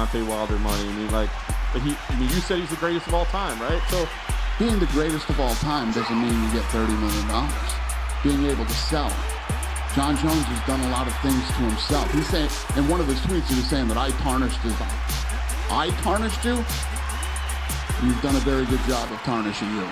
Deontay Wilder money. But you said he's the greatest of all time, right? So being the greatest of all time doesn't mean you get $30 million. Being able to sell. Jon Jones has done a lot of things to himself. He's saying, in one of his tweets, he was saying that I tarnished his life. I tarnished you? You've done a very good job of tarnishing you.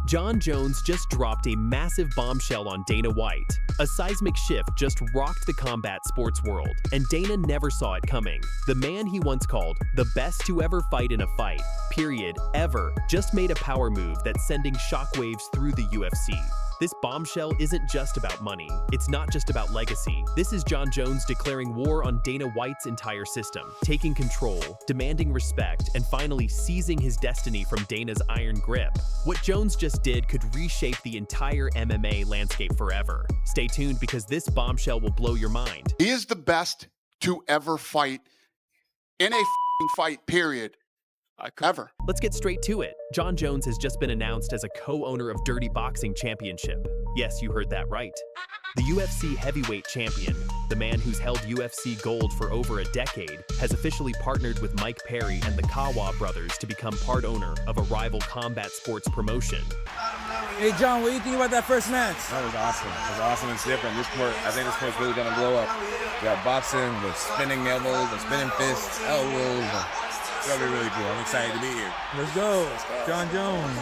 Jon Jones just dropped a massive bombshell on Dana White. A seismic shift just rocked the combat sports world, and Dana never saw it coming. The man he once called the best to ever fight in a fight, period, ever, just made a power move that's sending shockwaves through the UFC. This bombshell isn't just about money. It's not just about legacy. This is Jon Jones declaring war on Dana White's entire system, taking control, demanding respect, and finally seizing his destiny from Dana's iron grip. What Jones just did could reshape the entire MMA landscape forever. Stay tuned because this bombshell will blow your mind. He is the best to ever fight in a fight, period. Ever. Let's get straight to it. Jon Jones has just been announced as a co-owner of Dirty Boxing Championship. Yes, you heard that right. The UFC heavyweight champion, the man who's held UFC gold for over a decade, has officially partnered with Mike Perry and the Kawa brothers to become part owner of a rival combat sports promotion. Hey John, what do you think about that first match? That was awesome. It was awesome. It's different. This sport, I think this sport's really gonna blow up. We got boxing with spinning elbows, and spinning fists, elbows. It's gonna be really cool. I'm excited to be here. Let's go. Jon Jones.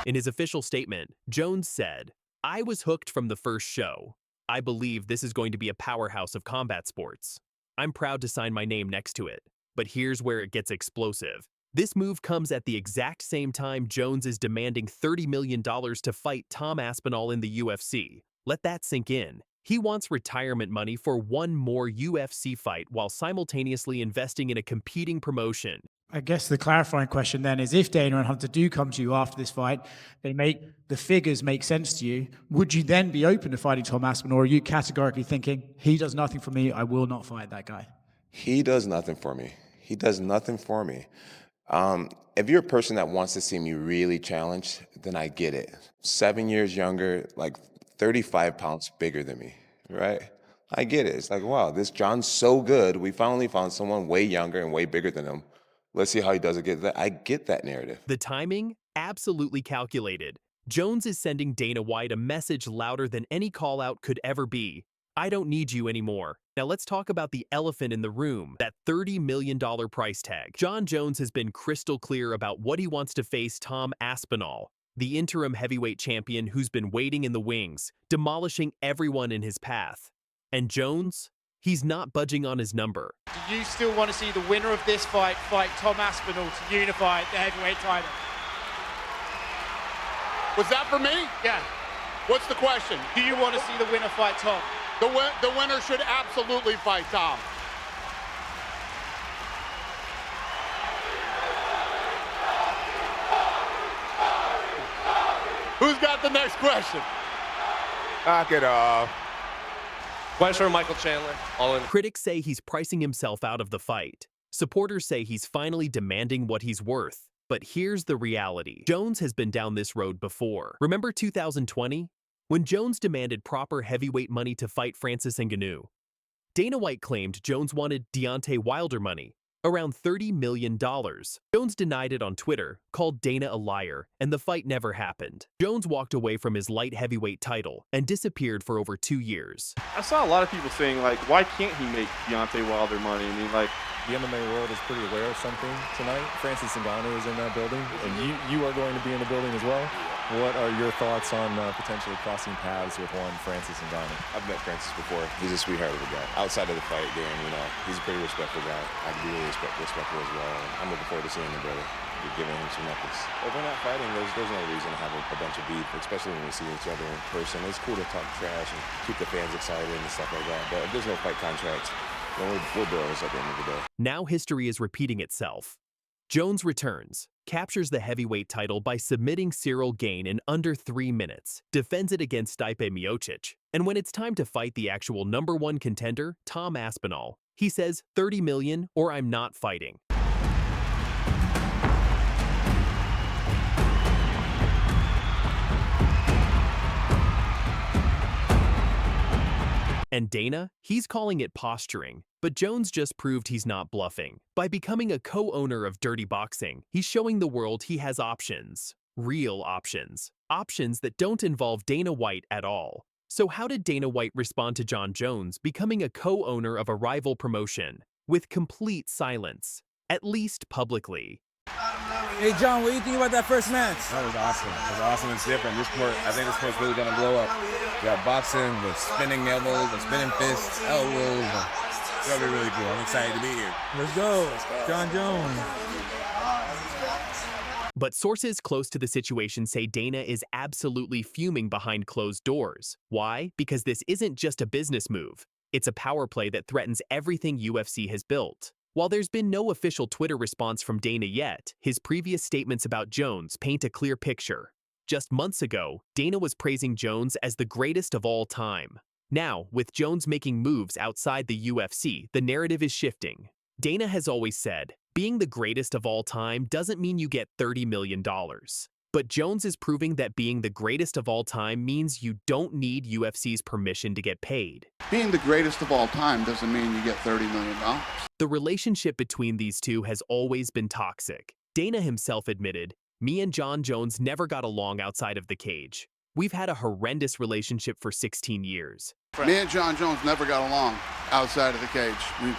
In his official statement, Jones said, "I was hooked from the first show. I believe this is going to be a powerhouse of combat sports. I'm proud to sign my name next to it. But here's where it gets explosive. This move comes at the exact same time Jones is demanding $30 million to fight Tom Aspinall in the UFC. Let that sink in. He wants retirement money for one more UFC fight while simultaneously investing in a competing promotion." I guess the clarifying question then is, if Dana and Hunter do come to you after this fight, the figures make sense to you, would you then be open to fighting Tom Aspinall, or are you categorically thinking, he does nothing for me, I will not fight that guy? He does nothing for me. He does nothing for me. If you're a person that wants to see me really challenged, then I get it. 7 years younger, like 35 pounds bigger than me, right? I get it. It's like, wow, this John's so good. We finally found someone way younger and way bigger than him. Let's see how he does against that. I get that narrative. The timing? Absolutely calculated. Jones is sending Dana White a message louder than any call-out could ever be. I don't need you anymore. Now let's talk about the elephant in the room, that $30 million price tag. Jon Jones has been crystal clear about what he wants to face Tom Aspinall, the interim heavyweight champion who's been waiting in the wings, demolishing everyone in his path. And Jones? He's not budging on his number. Do you still want to see the winner of this fight Tom Aspinall to unify the heavyweight title? Was that for me? Yeah. What's the question? Do you want to see the winner fight Tom? The winner should absolutely fight Tom. Who's got the next question? Knock it off. Question for Michael Chandler. All in. Critics say he's pricing himself out of the fight. Supporters say he's finally demanding what he's worth. But here's the reality. Jones has been down this road before. Remember 2020? When Jones demanded proper heavyweight money to fight Francis Ngannou. Dana White claimed Jones wanted Deontay Wilder money, around $30 million. Jones denied it on Twitter, called Dana a liar, and the fight never happened. Jones walked away from his light heavyweight title and disappeared for over 2 years. I saw a lot of people saying, like, why can't he make Deontay Wilder money? I mean, like, the MMA world is pretty aware of something tonight. Francis Ngannou is in that building, and you are going to be in the building as well. What are your thoughts on potentially crossing paths with one Francis Ngannou? I've met Francis before. He's a sweetheart of a guy. Outside of the fight game, he's a pretty respectful guy. I can be really respectful as well. And I'm looking forward to seeing him, brother. Giving him some knuckles. If we're not fighting, there's no reason to have a bunch of beef, especially when we see each other in person. It's cool to talk trash and keep the fans excited and stuff like that. But if there's no fight contract, Well, we're bros at the end of the day. Now history is repeating itself. Jones returns, captures the heavyweight title by submitting Cyril Gane in under 3 minutes, defends it against Stipe Miocic, and when it's time to fight the actual #1 contender, Tom Aspinall, he says 30 million or I'm not fighting. And Dana, he's calling it posturing, but Jones just proved he's not bluffing. By becoming a co-owner of Dirty Boxing, he's showing the world he has options. Real options. Options that don't involve Dana White at all. So how did Dana White respond to Jon Jones becoming a co-owner of a rival promotion? With complete silence. At least publicly. Hey, John, what do you think about that first match? That was awesome. It was awesome. It's different. This sport, I think this sport's really going to blow up. We got boxing with spinning elbows, with spinning fists, elbows. It's going to be really cool. I'm excited to be here. Let's go. Jon Jones. But sources close to the situation say Dana is absolutely fuming behind closed doors. Why? Because this isn't just a business move. It's a power play that threatens everything UFC has built. While there's been no official Twitter response from Dana yet, his previous statements about Jones paint a clear picture. Just months ago, Dana was praising Jones as the greatest of all time. Now, with Jones making moves outside the UFC, the narrative is shifting. Dana has always said, being the greatest of all time doesn't mean you get $30 million. But Jones is proving that being the greatest of all time means you don't need UFC's permission to get paid. Being the greatest of all time doesn't mean you get $30 million. The relationship between these two has always been toxic. Dana himself admitted, me and Jon Jones never got along outside of the cage. We've had a horrendous relationship for 16 years. Me and Jon Jones never got along outside of the cage. We've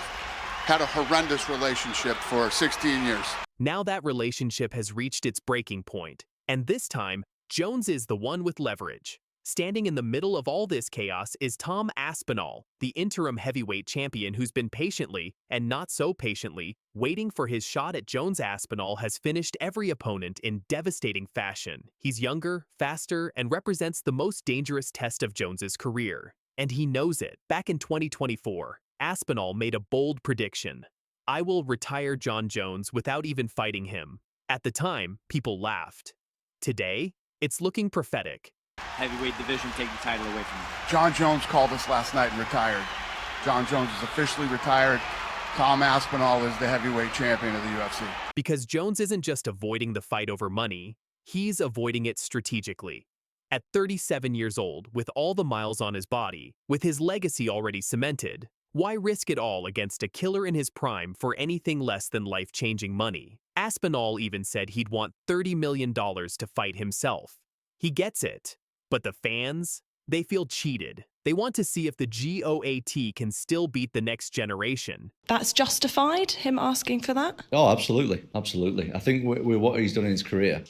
had a horrendous relationship for 16 years. Now that relationship has reached its breaking point, and this time, Jones is the one with leverage. Standing in the middle of all this chaos is Tom Aspinall, the interim heavyweight champion who's been patiently, and not so patiently, waiting for his shot at Jones. Aspinall has finished every opponent in devastating fashion. He's younger, faster, and represents the most dangerous test of Jones's career. And he knows it. Back in 2024, Aspinall made a bold prediction. I will retire Jon Jones without even fighting him. At the time, people laughed. Today, it's looking prophetic. Heavyweight division, take the title away from him. Jon Jones called us last night and retired. Jon Jones is officially retired. Tom Aspinall is the heavyweight champion of the UFC. Because Jones isn't just avoiding the fight over money, he's avoiding it strategically. At 37 years old, with all the miles on his body, with his legacy already cemented, why risk it all against a killer in his prime for anything less than life-changing money? Aspinall even said he'd want $30 million to fight himself. He gets it. But the fans, they feel cheated. They want to see if the GOAT can still beat the next generation. That's justified, him asking for that? Oh, absolutely. Absolutely. I think with what he's done in his career,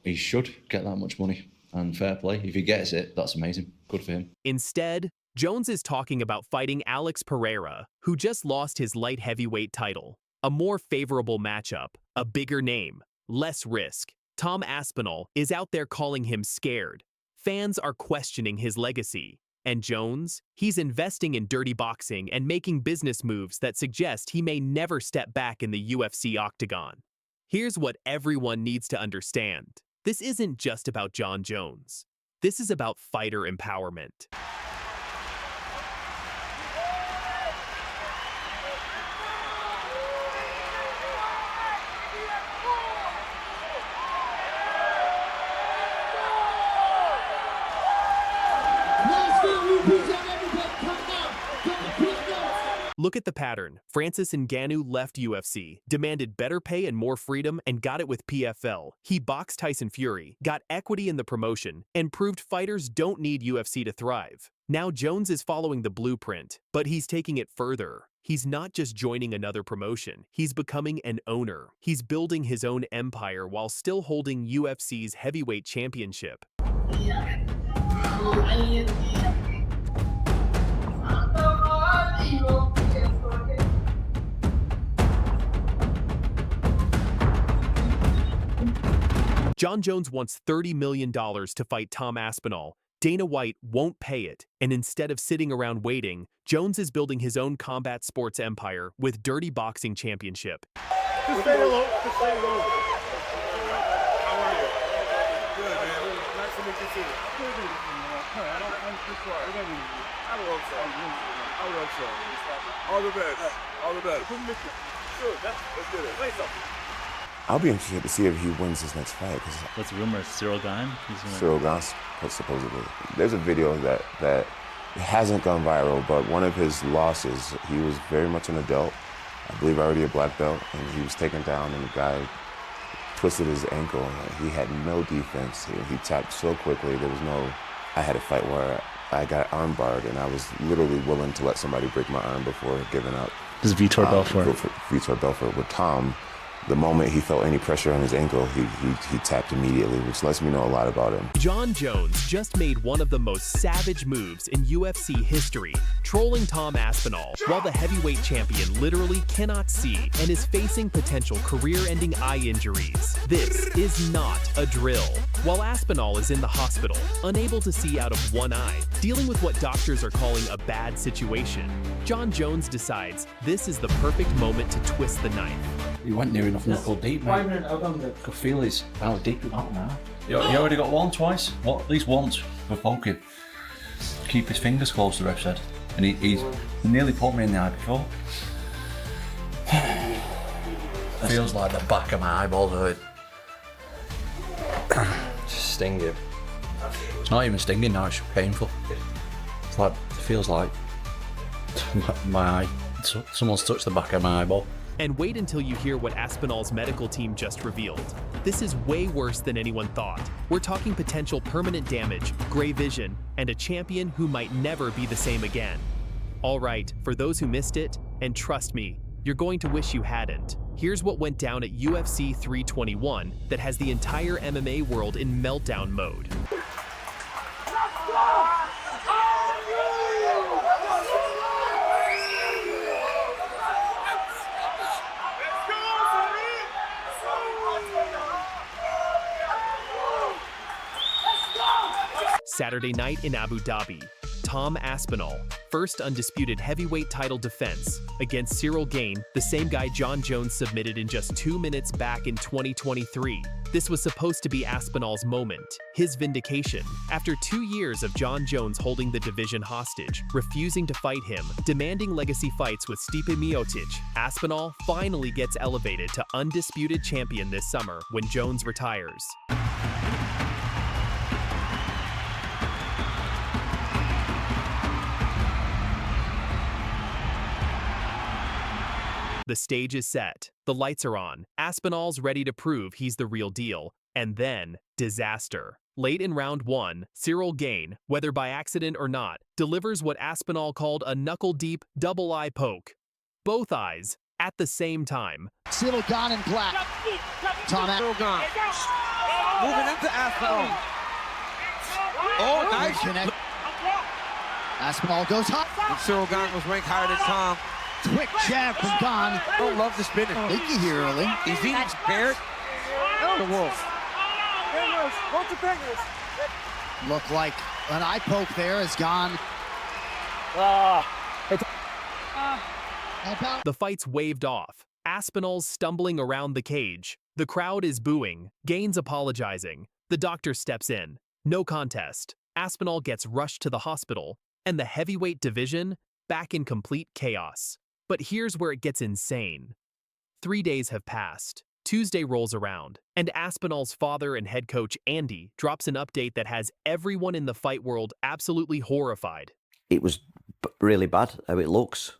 he should get that much money. And fair play. If he gets it, that's amazing. Good for him. Instead, Jones is talking about fighting Alex Pereira, who just lost his light heavyweight title. A more favorable matchup, a bigger name, less risk. Tom Aspinall is out there calling him scared. Fans are questioning his legacy. And Jones, he's investing in Dirty Boxing and making business moves that suggest he may never step back in the UFC octagon. Here's what everyone needs to understand. This isn't just about Jon Jones. This is about fighter empowerment. Look at the pattern. Francis Ngannou left UFC, demanded better pay and more freedom, and got it with PFL. He boxed Tyson Fury, got equity in the promotion, and proved fighters don't need UFC to thrive. Now Jones is following the blueprint, but he's taking it further. He's not just joining another promotion, he's becoming an owner. He's building his own empire while still holding UFC's heavyweight championship. Jon Jones wants $30 million to fight Tom Aspinall, Dana White won't pay it, and instead of sitting around waiting, Jones is building his own combat sports empire with Dirty Boxing Championship. Just say hello. Just say hello. How are you? Good, man. Nice to meet you too. I love so. All the best. All the best. Sure, let's get it. Play something. I'll be interested to see if he wins his next fight. What's the rumor? Cyril Gane? Cyril Gane, supposedly. There's a video that hasn't gone viral, but one of his losses, he was very much an adult, I believe already a black belt, and he was taken down and the guy twisted his ankle. He had no defense. He tapped so quickly. I had a fight where I got arm barred and I was literally willing to let somebody break my arm before giving up. This is Vitor Belfort. Vitor Belfort with Tom. The moment he felt any pressure on his ankle, he tapped immediately, which lets me know a lot about him. Jon Jones just made one of the most savage moves in UFC history, trolling Tom Aspinall, while the heavyweight champion literally cannot see and is facing potential career-ending eye injuries. This is not a drill. While Aspinall is in the hospital, unable to see out of one eye, dealing with what doctors are calling a bad situation, Jon Jones decides this is the perfect moment to twist the knife. He went near enough knuckle deep, mate. I could feel his how deep he went now. He already got one twice. Well, at least once for poking. Keep his fingers close, the ref said. And he nearly put me in the eye before. Feels like the back of my eyeballs hurt. Just sting you. It's not even stinging now, it's painful. It's like, it feels like my eye, someone's touched the back of my eyeball. And wait until you hear what Aspinall's medical team just revealed. This is way worse than anyone thought. We're talking potential permanent damage, gray vision, and a champion who might never be the same again. All right, for those who missed it, and trust me, you're going to wish you hadn't. Here's what went down at UFC 321 that has the entire MMA world in meltdown mode. Saturday night in Abu Dhabi, Tom Aspinall, first undisputed heavyweight title defense against Cyril Gane, the same guy Jon Jones submitted in just 2 minutes back in 2023. This was supposed to be Aspinall's moment, his vindication. After 2 years of Jon Jones holding the division hostage, refusing to fight him, demanding legacy fights with Stipe Miocic, Aspinall finally gets elevated to undisputed champion this summer when Jones retires. The stage is set, the lights are on, Aspinall's ready to prove he's the real deal, and then, disaster. Late in round 1, Cyril Gane, whether by accident or not, delivers what Aspinall called a knuckle-deep double eye poke. Both eyes, at the same time. Cyril Gane in black. Tom Aspinall. Moving into Aspinall. Oh, nice connect. Aspinall goes hot. And Cyril Gane was ranked higher than Tom. Quick jab from Gane. Don't love the spinning. Leaky here early. He's even scared. The wolf. Look like an eye poke there as Gane. The fight's waved off. Aspinall's stumbling around the cage. The crowd is booing. Gane's apologizing. The doctor steps in. No contest. Aspinall gets rushed to the hospital. And the heavyweight division, back in complete chaos. But here's where it gets insane. 3 days have passed. Tuesday rolls around, and Aspinall's father and head coach Andy drops an update that has everyone in the fight world absolutely horrified. It was really bad how it looks.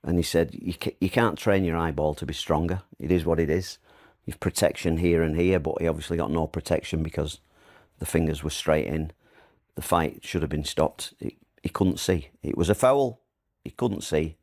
And he said, you can't train your eyeball to be stronger. It is what it is. You've protection here and here, but he obviously got no protection because the fingers were straight in. The fight should have been stopped. He couldn't see. It was a foul. He couldn't see.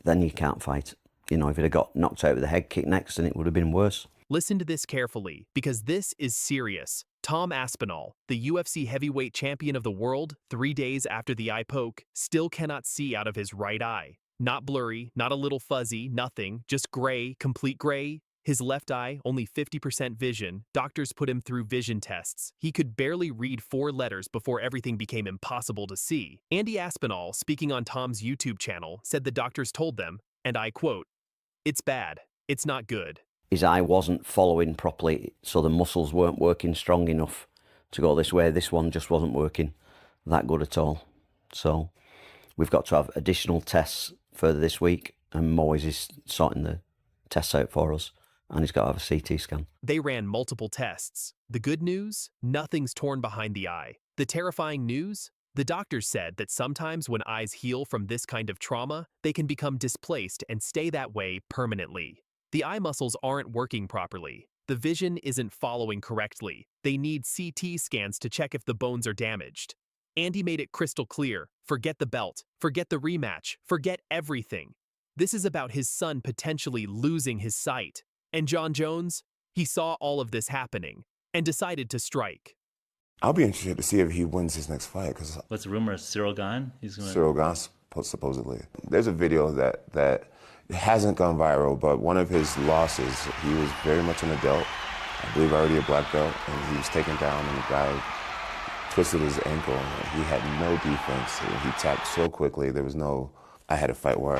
Then you can't fight. You know, if he'd have got knocked out with a head kick next, then it would have been worse. Listen to this carefully, because this is serious. Tom Aspinall, the UFC heavyweight champion of the world, 3 days after the eye poke, still cannot see out of his right eye. Not blurry, not a little fuzzy, nothing, just gray, complete gray, His left eye, only 50% vision, doctors put him through vision tests. He could barely read 4 letters before everything became impossible to see. Andy Aspinall, speaking on Tom's YouTube channel, said the doctors told them, and I quote, "It's bad. It's not good." His eye wasn't following properly, so the muscles weren't working strong enough to go this way. This one just wasn't working that good at all. So we've got to have additional tests further this week, and Moyes is sorting the tests out for us. And he's got to have a CT scan. They ran multiple tests. The good news? Nothing's torn behind the eye. The terrifying news? The doctors said that sometimes when eyes heal from this kind of trauma, they can become displaced and stay that way permanently. The eye muscles aren't working properly. The vision isn't following correctly. They need CT scans to check if the bones are damaged. Andy made it crystal clear. Forget the belt. Forget the rematch. Forget everything. This is about his son potentially losing his sight. And Jon Jones, he saw all of this happening and decided to strike. I'll be interested to see if he wins his next fight. Cause what's the rumor? Cyril Gane? Cyril Gane, supposedly. There's a video that hasn't gone viral, but one of his losses, he was very much an adult. I believe already a black belt, and he was taken down, and the guy twisted his ankle. He had no defense. He tapped so quickly. There was no... I had a fight where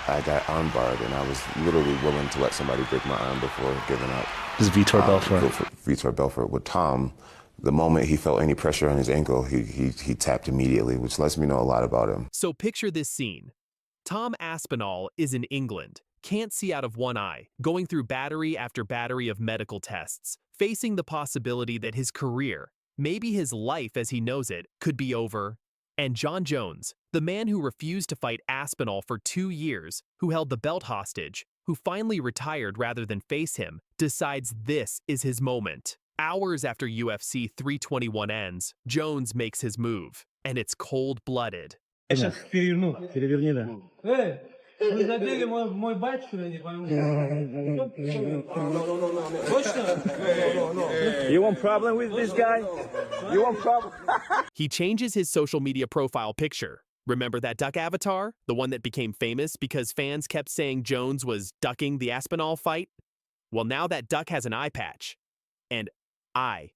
I got armbarred, and I was literally willing to let somebody break my arm before giving up. This is Vitor Belfort. Vitor Belfort. With Tom, the moment he felt any pressure on his ankle, he tapped immediately, which lets me know a lot about him. So picture this scene. Tom Aspinall is in England, can't see out of one eye, going through battery after battery of medical tests, facing the possibility that his career, maybe his life as he knows it, could be over. And Jon Jones, the man who refused to fight Aspinall for 2 years, who held the belt hostage, who finally retired rather than face him, decides this is his moment. Hours after UFC 321 ends, Jones makes his move, and it's cold-blooded. You want problem with this guy? You want problem? He changes his social media profile picture. Remember that duck avatar? The one that became famous because fans kept saying Jones was ducking the Aspinall fight? Well, now that duck has an eye patch. And eye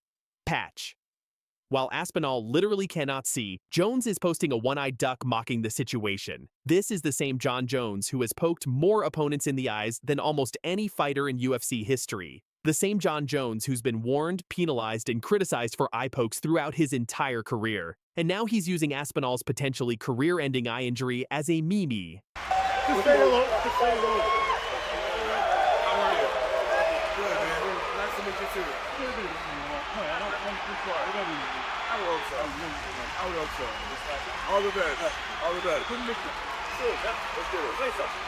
patch. While Aspinall literally cannot see, Jones is posting a one-eyed duck mocking the situation. This is the same Jon Jones who has poked more opponents in the eyes than almost any fighter in UFC history. The same Jon Jones who's been warned, penalized, and criticized for eye pokes throughout his entire career. And now he's using Aspinall's potentially career-ending eye injury as a meme. Just say hello. Just say hello. How are you? Good, man. Nice to meet you too. I hope so. All the best. All the best. Let's do it. Say something.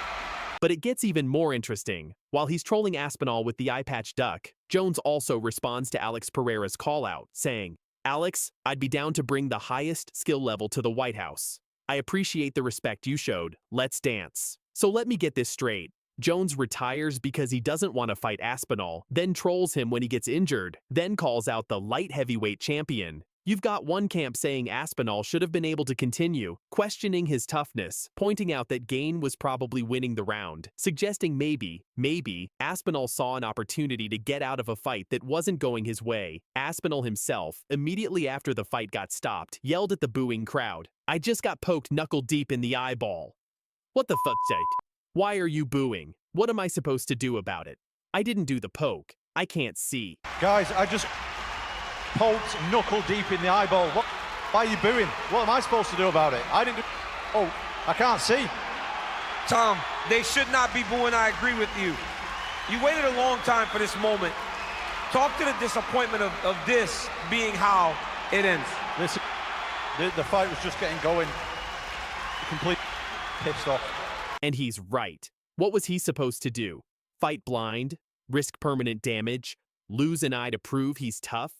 But it gets even more interesting. While he's trolling Aspinall with the eye patch duck, Jones also responds to Alex Pereira's call-out, saying, "Alex, I'd be down to bring the highest skill level to the White House. I appreciate the respect you showed. Let's dance." So let me get this straight. Jones retires because he doesn't want to fight Aspinall, then trolls him when he gets injured, then calls out the light heavyweight champion. You've got one camp saying Aspinall should have been able to continue, questioning his toughness, pointing out that Gane was probably winning the round, suggesting maybe, Aspinall saw an opportunity to get out of a fight that wasn't going his way. Aspinall himself, immediately after the fight got stopped, yelled at the booing crowd, "I just got poked knuckle deep in the eyeball." What the fuck's sake? Why are you booing? What am I supposed to do about it? I didn't do the poke. I can't see. Guys, I just poked knuckle deep in the eyeball. What? Why are you booing? What am I supposed to do about it? I didn't do... Oh, I can't see. Tom, they should not be booing. I agree with you. You waited a long time for this moment. Talk to the disappointment of this being how it ends. Listen, the fight was just getting going. Complete pissed off. And he's right. What was he supposed to do? Fight blind? Risk permanent damage? Lose an eye to prove he's tough?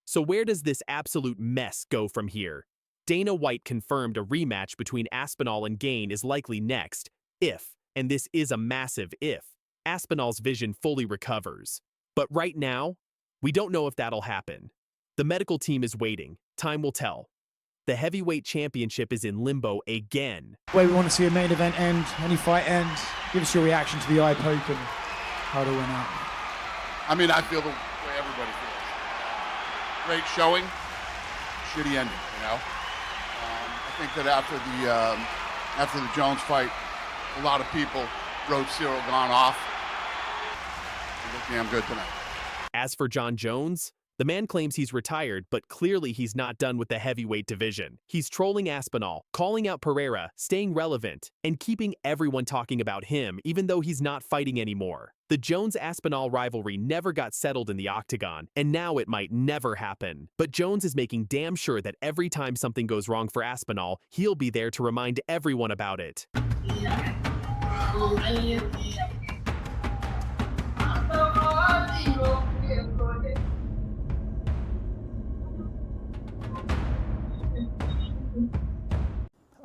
So where does this absolute mess go from here? Dana White confirmed a rematch between Aspinall and Gane is likely next, if, and this is a massive if, Aspinall's vision fully recovers. But right now, we don't know if that'll happen. The medical team is waiting. Time will tell. The heavyweight championship is in limbo again. Way we want to see a main event end, any fight end. Give us your reaction to the eye poke and how to win out. I mean, I feel the way everybody feels. Great showing, shitty ending, you know? I think that after the Jones fight, a lot of people wrote Cyril Gane off. He looked damn good tonight. As for Jon Jones, the man claims he's retired, but clearly he's not done with the heavyweight division. He's trolling Aspinall, calling out Pereira, staying relevant, and keeping everyone talking about him even though he's not fighting anymore. The Jones-Aspinall rivalry never got settled in the octagon, and now it might never happen. But Jones is making damn sure that every time something goes wrong for Aspinall, he'll be there to remind everyone about it.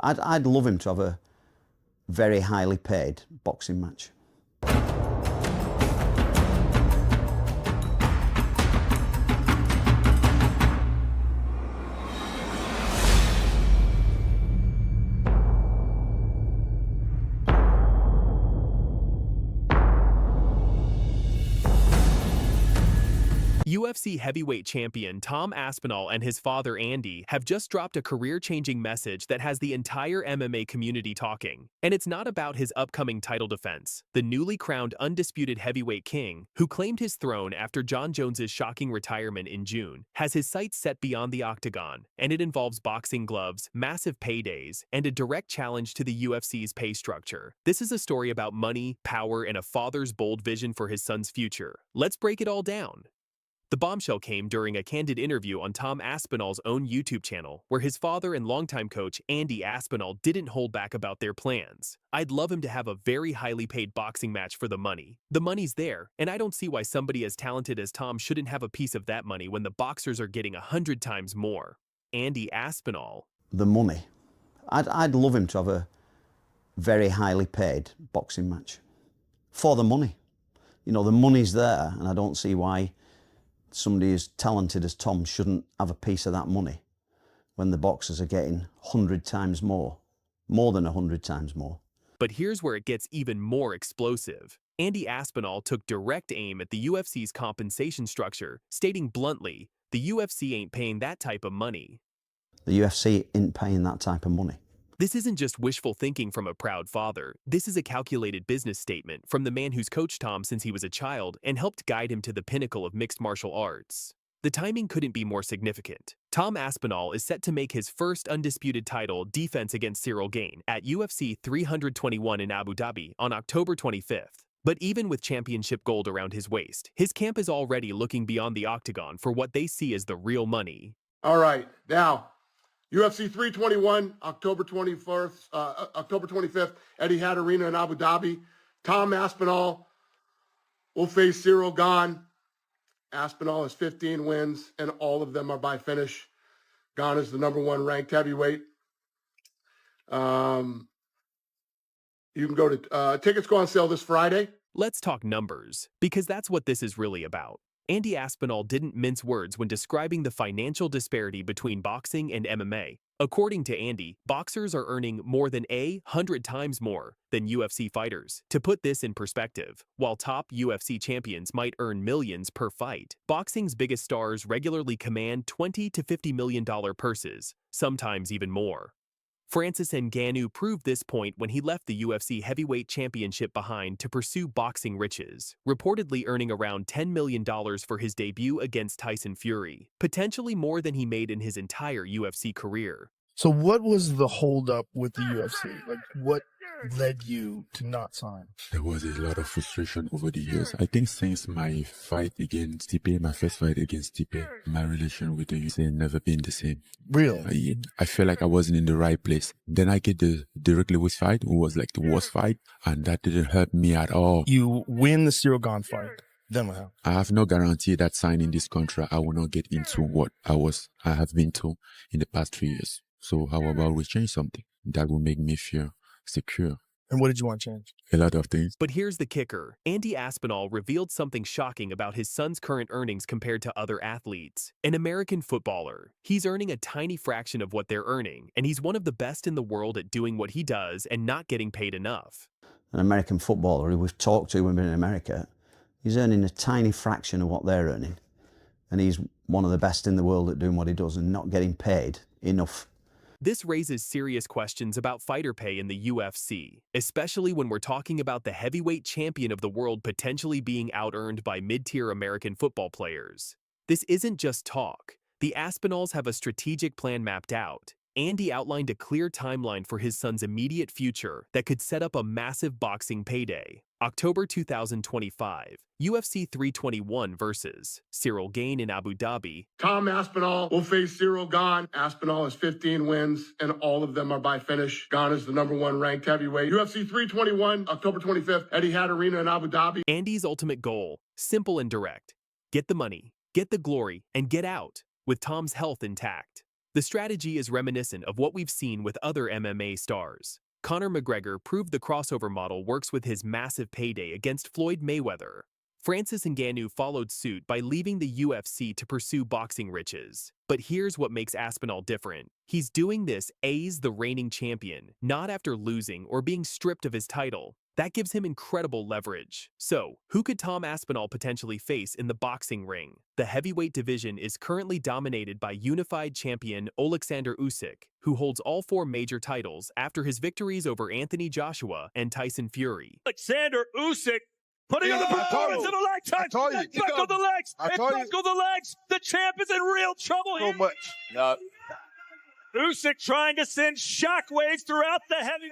I'd love him to have a very highly paid boxing match. UFC heavyweight champion Tom Aspinall and his father Andy have just dropped a career-changing message that has the entire MMA community talking. And it's not about his upcoming title defense. The newly crowned undisputed heavyweight king, who claimed his throne after Jon Jones's shocking retirement in June, has his sights set beyond the octagon, and it involves boxing gloves, massive paydays, and a direct challenge to the UFC's pay structure. This is a story about money, power, and a father's bold vision for his son's future. Let's break it all down. The bombshell came during a candid interview on Tom Aspinall's own YouTube channel, where his father and longtime coach Andy Aspinall didn't hold back about their plans. I'd love him to have a very highly paid boxing match for the money. The money's there, and I don't see why somebody as talented as Tom shouldn't have a piece of that money when the boxers are getting 100 times more. Andy Aspinall. The money. I'd love him to have a very highly paid boxing match. For the money. You know, the money's there, and I don't see why somebody as talented as Tom shouldn't have a piece of that money when the boxers are getting 100 times more than 100 times more. But here's where it gets even more explosive. Andy Aspinall took direct aim at the UFC's compensation structure, stating bluntly, the UFC ain't paying that type of money. The UFC ain't paying that type of money. This isn't just wishful thinking from a proud father. This is a calculated business statement from the man who's coached Tom since he was a child and helped guide him to the pinnacle of mixed martial arts. The timing couldn't be more significant. Tom Aspinall is set to make his first undisputed title defense against Cyril Gane at UFC 321 in Abu Dhabi on October 25th. But even with championship gold around his waist, his camp is already looking beyond the octagon for what they see as the real money. All right, now, UFC 321, October 25th, Etihad Arena in Abu Dhabi. Tom Aspinall will face Cyril Gane. Aspinall has 15 wins, and all of them are by finish. Gane is the #1 ranked heavyweight. You can go to, tickets go on sale this Friday. Let's talk numbers, because that's what this is really about. Andy Aspinall didn't mince words when describing the financial disparity between boxing and MMA. According to Andy, boxers are earning more than 100 times more than UFC fighters. To put this in perspective, while top UFC champions might earn millions per fight, boxing's biggest stars regularly command $20 to $50 million purses, sometimes even more. Francis Ngannou proved this point when he left the UFC heavyweight championship behind to pursue boxing riches, reportedly earning around $10 million for his debut against Tyson Fury, potentially more than he made in his entire UFC career. So what was the holdup with the UFC? Like, what led you to not sign? There was a lot of frustration over the years. I think since my fight against Stipe, my first fight against Stipe, my relation with the UFC never been the same. Really? I felt like I wasn't in the right place. Then I get the Derek Lewis fight, who was like the worst fight, and that didn't help me at all. You win the Cyril Gane fight. Then what happened? I have no guarantee that signing this contract, I will not get into what I have been to in the past 3 years. So how about we change something that will make me feel secure? And what did you want to change? A lot of things. But here's the kicker. Andy Aspinall revealed something shocking about his son's current earnings compared to other athletes. An American footballer. He's earning a tiny fraction of what they're earning, and he's one of the best in the world at doing what he does and not getting paid enough. An American footballer who we've talked to when we've been in America, He's earning a tiny fraction of what they're earning. And he's one of the best in the world at doing what he does and not getting paid enough. This raises serious questions about fighter pay in the UFC, especially when we're talking about the heavyweight champion of the world potentially being out-earned by mid-tier American football players. This isn't just talk. The Aspinalls have a strategic plan mapped out. Andy outlined a clear timeline for his son's immediate future that could set up a massive boxing payday. October 2025, UFC 321 versus Cyril Gane in Abu Dhabi. Tom Aspinall will face Cyril Gane. Aspinall has 15 wins, and all of them are by finish. Gane is the #1 ranked heavyweight. UFC 321, October 25th, Etihad Arena in Abu Dhabi. Andy's ultimate goal, simple and direct. Get the money, get the glory, and get out, with Tom's health intact. The strategy is reminiscent of what we've seen with other MMA stars. Conor McGregor proved the crossover model works with his massive payday against Floyd Mayweather. Francis Ngannou followed suit by leaving the UFC to pursue boxing riches. But here's what makes Aspinall different. He's doing this as the reigning champion, not after losing or being stripped of his title. That gives him incredible leverage. So, who could Tom Aspinall potentially face in the boxing ring? The heavyweight division is currently dominated by unified champion Oleksandr Usyk, who holds all 4 major titles after his victories over Anthony Joshua and Tyson Fury. Oleksandr Usyk putting on the performance in the leg touch. Back on the legs. Back on the legs. The champ is in real trouble here. So much. No. Usyk trying to send shockwaves throughout the heavy.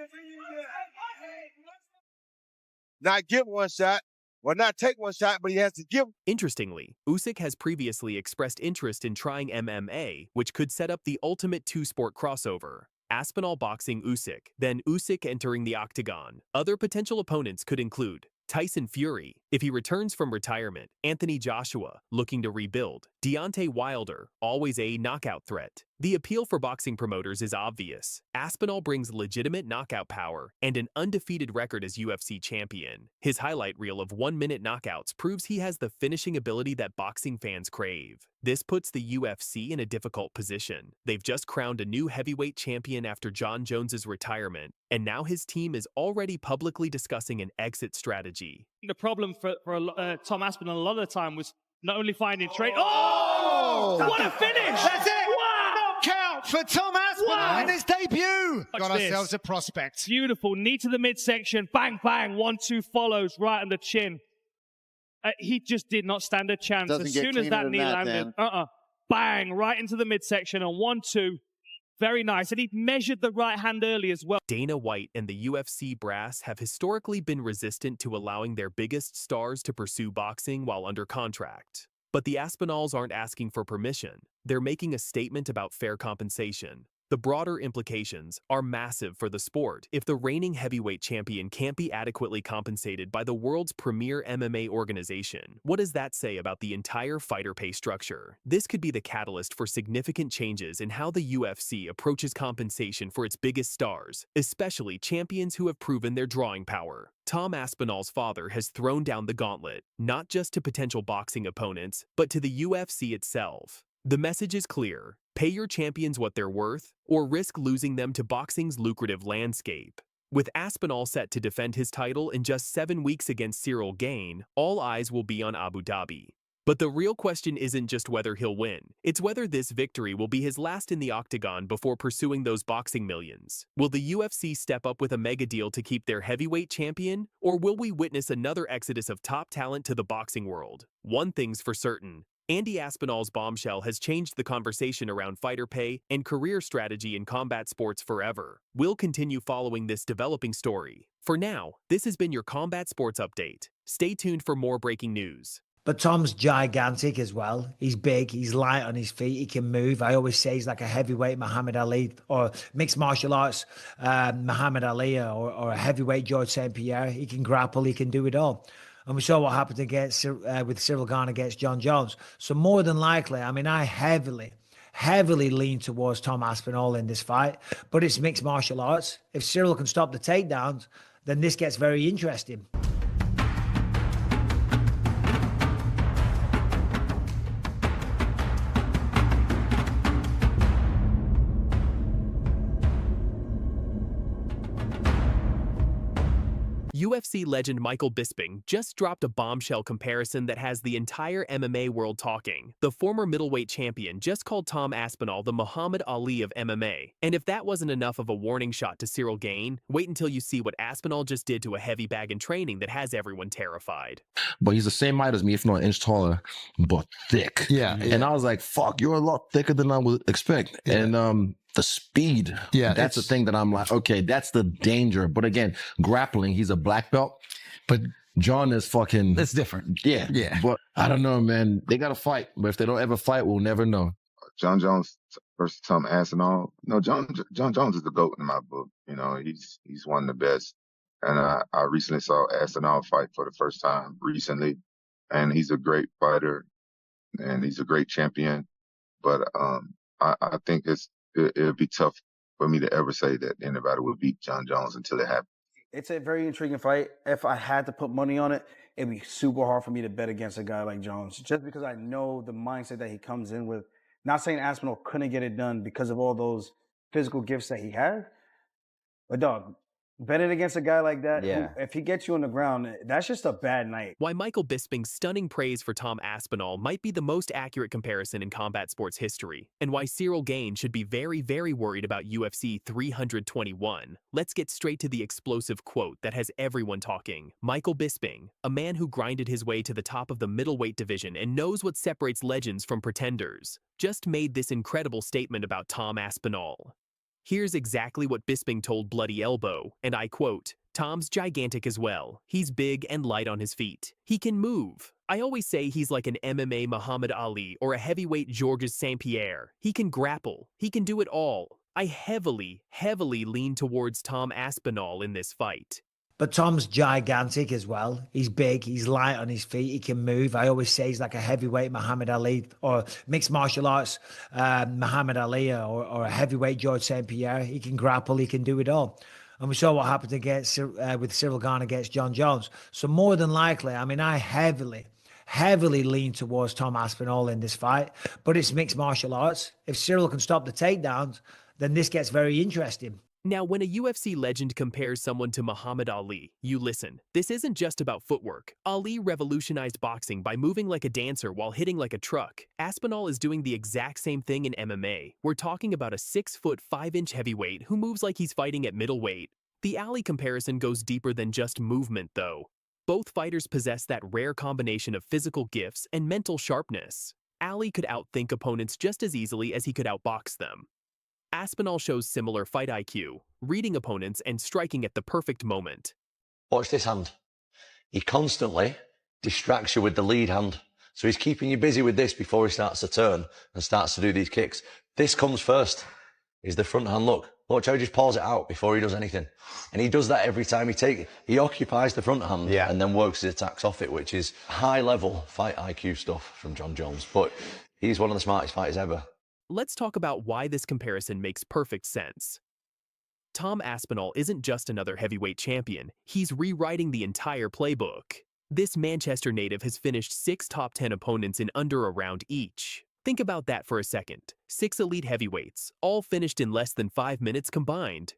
Not give one shot, or not take one shot, but he has to give. Interestingly, Usyk has previously expressed interest in trying MMA, which could set up the ultimate two-sport crossover. Aspinall boxing Usyk, then Usyk entering the octagon. Other potential opponents could include Tyson Fury, if he returns from retirement, Anthony Joshua, looking to rebuild, Deontay Wilder, always a knockout threat. The appeal for boxing promoters is obvious. Aspinall brings legitimate knockout power and an undefeated record as UFC champion. His highlight reel of 1-minute knockouts proves he has the finishing ability that boxing fans crave. This puts the UFC in a difficult position. They've just crowned a new heavyweight champion after Jon Jones' retirement, and now his team is already publicly discussing an exit strategy. The problem for Tom Aspinall a lot of the time was not only finding trade. Oh! What a finish! That's it! Wow! Knockout for Tom Aspinall in his debut! Watch Got this. ourselves a prospect. Beautiful. Knee to the midsection. Bang, bang. 1-2 follows right on the chin. He just did not stand a chance. Doesn't as get soon as that cleaner knee than that, landed, bang, right into the midsection and 1-2. Very nice. And he measured the right hand early as well. Dana White and the UFC brass have historically been resistant to allowing their biggest stars to pursue boxing while under contract. But the Aspinalls aren't asking for permission. They're making a statement about fair compensation. The broader implications are massive for the sport if the reigning heavyweight champion can't be adequately compensated by the world's premier MMA organization. What does that say about the entire fighter pay structure? This could be the catalyst for significant changes in how the UFC approaches compensation for its biggest stars, especially champions who have proven their drawing power. Tom Aspinall's father has thrown down the gauntlet, not just to potential boxing opponents, but to the UFC itself. The message is clear. Pay your champions what they're worth, or risk losing them to boxing's lucrative landscape. With Aspinall set to defend his title in just 7 weeks against Cyril Gane, all eyes will be on Abu Dhabi. But the real question isn't just whether he'll win, it's whether this victory will be his last in the octagon before pursuing those boxing millions. Will the UFC step up with a mega deal to keep their heavyweight champion, or will we witness another exodus of top talent to the boxing world? One thing's for certain. Andy Aspinall's bombshell has changed the conversation around fighter pay and career strategy in combat sports forever. We'll continue following this developing story. For now, this has been your Combat Sports Update. Stay tuned for more breaking news. But Tom's gigantic as well. He's big, he's light on his feet, he can move. I always say he's like a heavyweight Muhammad Ali, or mixed martial arts Muhammad Ali, or a heavyweight George St. Pierre. He can grapple, he can do it all. And we saw what happened with Cyril Gane against Jon Jones. So more than likely, I mean, I heavily lean towards Tom Aspinall in this fight, but it's mixed martial arts. If Cyril can stop the takedowns, then this gets very interesting. UFC legend Michael Bisping just dropped a bombshell comparison that has the entire MMA world talking. The former middleweight champion just called Tom Aspinall the Muhammad Ali of MMA. And if that wasn't enough of a warning shot to Cyril Gane, wait until you see what Aspinall just did to a heavy bag in training that has everyone terrified. But he's the same height as me, if not an inch taller, but thick. Yeah. And I was like, fuck, you're a lot thicker than I would expect. Yeah. And the speed, that's the thing that I'm like, okay, that's the danger. But again, grappling, he's a black belt. But John is fucking... That's different. Yeah. But I don't know, man. They got to fight. But if they don't ever fight, we'll never know. Jon Jones versus Tom Aspinall. No, Jon Jones is the GOAT in my book. You know, he's one of the best. And I recently saw Aspinall fight for the first time recently. And he's a great fighter. And he's a great champion. But I think it'd be tough for me to ever say that anybody would beat Jon Jones until it happens. It's a very intriguing fight. If I had to put money on it, it'd be super hard for me to bet against a guy like Jones, just because I know the mindset that he comes in with. Not saying Aspinall couldn't get it done because of all those physical gifts that he had, but dog, betting against a guy like that, who, if he gets you on the ground, that's just a bad night. Why Michael Bisping's stunning praise for Tom Aspinall might be the most accurate comparison in combat sports history, and why Cyril Gane should be very, very worried about UFC 321. Let's get straight to the explosive quote that has everyone talking. Michael Bisping, a man who grinded his way to the top of the middleweight division and knows what separates legends from pretenders, just made this incredible statement about Tom Aspinall. Here's exactly what Bisping told Bloody Elbow, and I quote, "Tom's gigantic as well. He's big and light on his feet. He can move. I always say he's like an MMA Muhammad Ali or a heavyweight Georges St. Pierre. He can grapple. He can do it all. I heavily lean towards Tom Aspinall in this fight." But Tom's gigantic as well. He's big, he's light on his feet, he can move. I always say he's like a heavyweight Muhammad Ali or mixed martial arts Muhammad Ali or a heavyweight Georges St. Pierre. He can grapple, he can do it all. And we saw what happened with Cyril Gane against Jon Jones. So more than likely, I mean, I heavily lean towards Tom Aspinall in this fight, but it's mixed martial arts. If Cyril can stop the takedowns, then this gets very interesting. Now, when a UFC legend compares someone to Muhammad Ali, you listen. This isn't just about footwork. Ali revolutionized boxing by moving like a dancer while hitting like a truck. Aspinall is doing the exact same thing in MMA. We're talking about a 6' 5" heavyweight who moves like he's fighting at middleweight. The Ali comparison goes deeper than just movement, though. Both fighters possess that rare combination of physical gifts and mental sharpness. Ali could outthink opponents just as easily as he could outbox them. Aspinall shows similar fight IQ, reading opponents and striking at the perfect moment. Watch this hand. He constantly distracts you with the lead hand. So he's keeping you busy with this before he starts to turn and starts to do these kicks. This comes first, is the front hand look. Watch how he just pulls it out before he does anything. And he does that every time he occupies the front hand and then works his attacks off it, which is high level fight IQ stuff from Jon Jones. But he's one of the smartest fighters ever. Let's talk about why this comparison makes perfect sense. Tom Aspinall isn't just another heavyweight champion, he's rewriting the entire playbook. This Manchester native has finished 6 top 10 opponents in under a round each. Think about that for a second. 6 elite heavyweights, all finished in less than 5 minutes combined.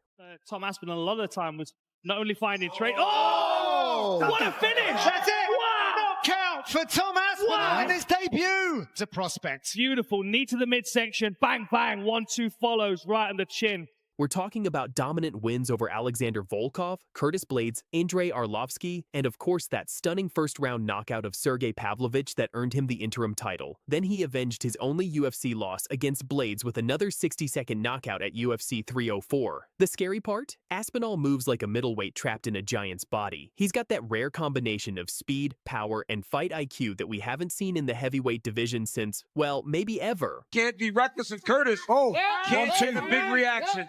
Tom Aspinall a lot of the time was not only finding trade. Oh! What a finish! That's it! Wow! Knockout for Tom Aspinall in his debut. It's a prospect. Beautiful. Knee to the midsection. Bang, bang. 1-2 follows right on the chin. We're talking about dominant wins over Alexander Volkov, Curtis Blades, Andrei Arlovsky, and of course that stunning first-round knockout of Sergey Pavlovich that earned him the interim title. Then he avenged his only UFC loss against Blades with another 60-second knockout at UFC 304. The scary part? Aspinall moves like a middleweight trapped in a giant's body. He's got that rare combination of speed, power, and fight IQ that we haven't seen in the heavyweight division since, well, maybe ever. Can't be reckless and Curtis. Can't take the big reactions.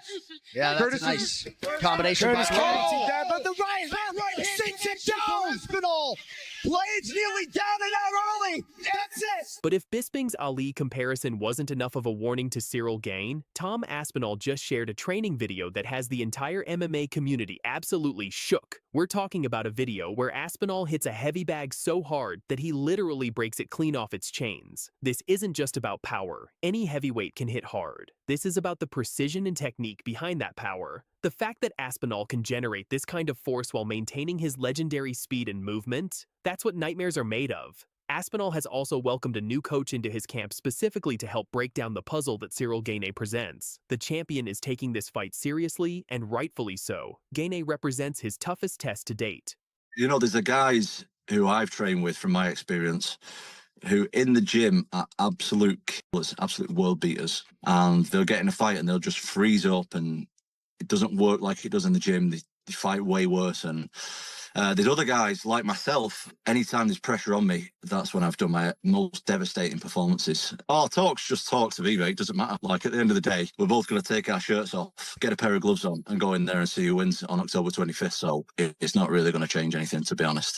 Yeah, that's Curtis a nice combination. Curtis by can't. but the right sinks it down. Aspinall. Blades nearly down and out early. That's it. But if Bisping's Ali comparison wasn't enough of a warning to Cyril Gane, Tom Aspinall just shared a training video that has the entire MMA community absolutely shook. We're talking about a video where Aspinall hits a heavy bag so hard that he literally breaks it clean off its chains. This isn't just about power. Any heavyweight can hit hard. This is about the precision and technique behind that power. The fact that Aspinall can generate this kind of force while maintaining retaining his legendary speed and movement, that's what nightmares are made of. Aspinall has also welcomed a new coach into his camp specifically to help break down the puzzle that Cyril Gane presents. The champion is taking this fight seriously, and rightfully so. Gane represents his toughest test to date. You know, there's the guys who I've trained with from my experience who in the gym are absolute killers, absolute world beaters, and they'll get in a fight and they'll just freeze up and it doesn't work like it does in the gym. They fight way worse. And there's other guys like myself, anytime there's pressure on me, that's when I've done my most devastating performances. Oh, talk's just talk to me, mate. It doesn't matter. Like, at the end of the day, we're both going to take our shirts off, get a pair of gloves on and go in there and see who wins on October 25th. So it's not really going to change anything, to be honest.